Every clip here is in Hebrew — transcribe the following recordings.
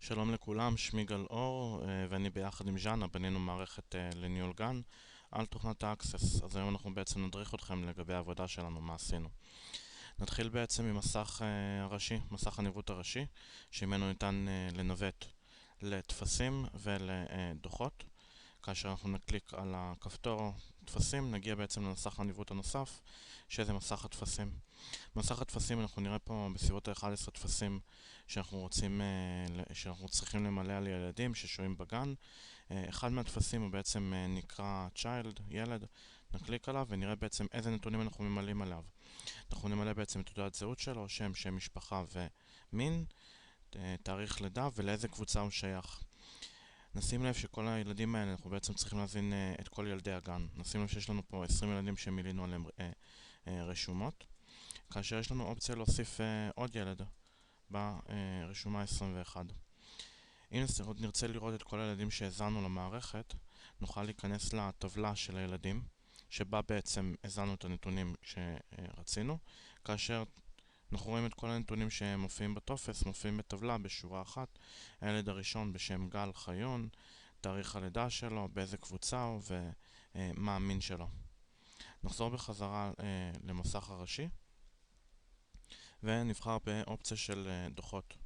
שלום לכולם, שמי גל אור, ואני ביחד עם ז'אנה בנינו מערכת לניהול גן על תוכנת האקסס. אז היום אנחנו בעצם נדריך אתכם לגבי העבודה שלנו, מה עשינו. נתחיל בעצם עם מסך הראשי, מסך הניווט הראשי, שממנו ניתן לנווט לטפסים ולדוחות. כאשר אנחנו נקליק על הכפתור טפסים, נגיע בעצם למסך הניווט הנוסף, שזה מסך הטפסים. מסך הטפסים, אנחנו נראה פה בסביבות ה-11 טפסים שאנחנו צריכים למלא על ילדים ששוהים בגן. אחד מהטפסים הוא בעצם נקרא child, ילד. נקליק עליו ונראה בעצם איזה נתונים אנחנו ממלאים עליו. אנחנו נמלא בעצם את תעודת זהות שלו, שם משפחה ומין, תאריך לידה ולאיזה קבוצה הוא שייך. נשים לב שכל הילדים האלה, אנחנו בעצם צריכים להזין את כל ילדי הגן. נשים לב שיש לנו פה 20 ילדים שמילינו עליהם רשומות, כאשר יש לנו אופציה להוסיף עוד ילד ברשומה 21. אם נרצה לראות את כל הילדים שהזנו למערכת, נוכל להיכנס לטבלה של הילדים, שבה בעצם הזנו את הנתונים שרצינו, כאשר אנחנו רואים את כל הנתונים שמופיעים בטופס, מופיעים בטבלה בשורה אחת. הילד הראשון בשם גל חיון, תאריך הלידה שלו, באיזה קבוצה הוא ומה המין שלו. נחזור בחזרה למסך הראשי ונבחר באופציה של דוחות.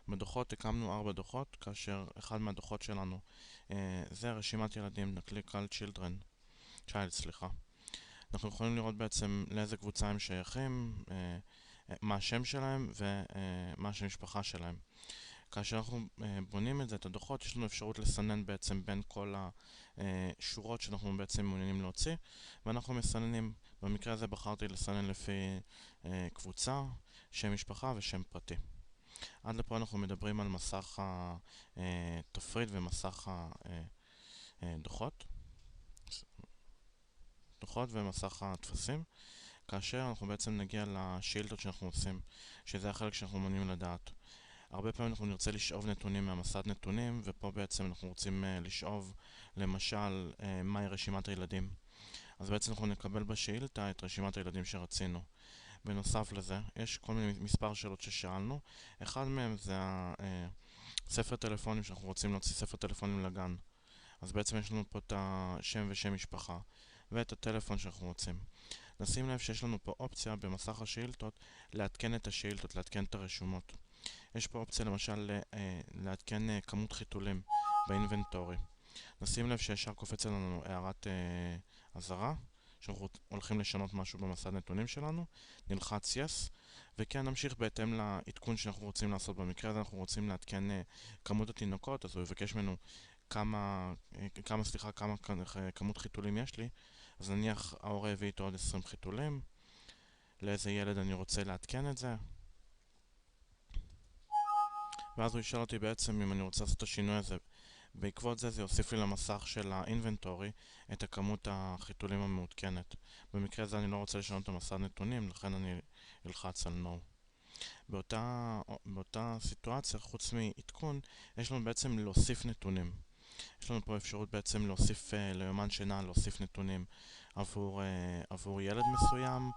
בדוחות הקמנו 4 דוחות, כאשר אחד מהדוחות שלנו זה רשימת ילדים. נקליק על child. אנחנו יכולים לראות בעצם לאיזה קבוצה הם שייכים, מה השם שלהם ומה השם המשפחה שלהם. כאשר אנחנו בונים את הדוחות, יש לנו אפשרות לסנן בעצם בין כל השורות שאנחנו בעצם מעוניינים להוציא, ואנחנו מסננים. במקרה הזה בחרתי לסנן לפי קבוצה, שם משפחה ושם פרטי. עד לפה אנחנו מדברים על מסך התפריט ומסך הדוחות ומסך הטפסים. כאשר אנחנו בעצם נגיע לשאילתות שאנחנו עושים, שזה החלק שאנחנו מעוניינים לדעת. הרבה פעמים אנחנו נרצה לשאוב נתונים מהמסד נתונים, ופה בעצם אנחנו רוצים לשאוב למשל מהי רשימת הילדים. אז בעצם אנחנו נקבל בשאילתה את רשימת הילדים שרצינו. בנוסף לזה, יש כל מיני מספר שאלות ששאלנו. אחד מהם זה ספר טלפונים, שאנחנו רוצים להוציא ספר טלפונים לגן. אז בעצם יש לנו פה את השם ושם משפחה ואת הטלפון שאנחנו רוצים. נשים לב שיש לנו פה אופציה במסך השאילתות לעדכן את השאילתות, לעדכן את הרשומות. יש פה אופציה למשל לעדכן כמות חיתולים באינבנטורי. נשים לב שישר קופץ לנו הערת אזהרה שאנחנו הולכים לשנות משהו במסד נתונים שלנו. נלחץ yes, וכן נמשיך בהתאם לעדכון שאנחנו רוצים לעשות. במקרה הזה אנחנו רוצים לעדכן כמות התינוקות, אז הוא יבקש ממנו כמות חיתולים יש לי. אז נניח ההורה הביא איתו עוד 20 חיתולים, לאיזה ילד אני רוצה לעדכן את זה, ואז הוא ישאל אותי בעצם אם אני רוצה לעשות את השינוי הזה. בעקבות זה יוסיף לי למסך של האינבנטורי את הכמות החיתולים המעודכנת. במקרה הזה אני לא רוצה לשנות את המסד נתונים, לכן אני אלחץ על no. באותה סיטואציה, חוץ מעדכון, יש לנו בעצם להוסיף נתונים. יש לנו פה אפשרות בעצם להוסיף ליומן שינה, להוסיף נתונים עבור ילד מסוים,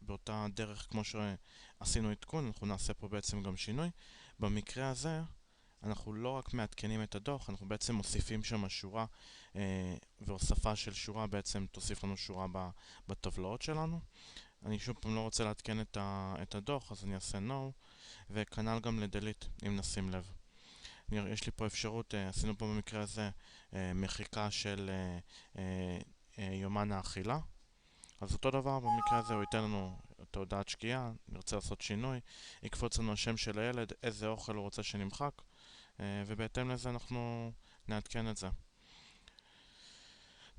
באותה דרך כמו שעשינו עדכון, אנחנו נעשה פה בעצם גם שינוי. במקרה הזה אנחנו לא רק מעדכנים את הדוח, אנחנו בעצם מוסיפים שם שורה, והוספה של שורה בעצם תוסיף לנו שורה בטבלאות שלנו. אני שוב פעם לא רוצה לעדכן את הדוח, אז אני אעשה no, וכנ"ל גם לדליט אם נשים לב. יש לי פה אפשרות, עשינו פה במקרה הזה מחיקה של יומן האכילה. אז אותו דבר במקרה הזה הוא ייתן לנו את הודעת שקיעה, נרצה לעשות שינוי, יקפוץ לנו השם של הילד, איזה אוכל הוא רוצה שנמחק, ובהתאם לזה אנחנו נעדכן את זה.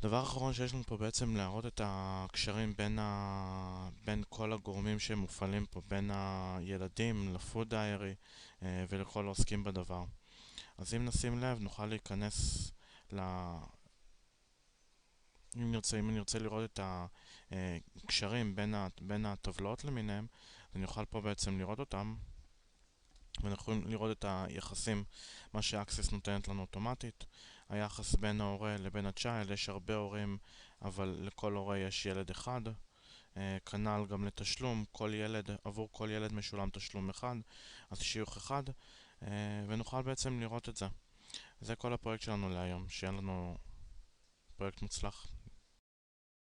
דבר אחרון שיש לנו פה בעצם להראות את הקשרים בין כל הגורמים שמופעלים פה, בין הילדים לפוד דיירי ולכל העוסקים בדבר. אז אם נשים לב נוכל להיכנס אם אני רוצה לראות את הקשרים בין הטבלאות למיניהם, אני אוכל פה בעצם לראות אותם, ואנחנו יכולים לראות את היחסים, מה שאקסס נותנת לנו אוטומטית. היחס בין ההורה לבין הצ'יילד, יש הרבה הורים אבל לכל הורה יש ילד אחד, כנ"ל גם לתשלום, עבור כל ילד משולם תשלום אחד, אז שיוך אחד, ונוכל בעצם לראות את זה. זה כל הפרויקט שלנו להיום, שיהיה לנו פרויקט מוצלח.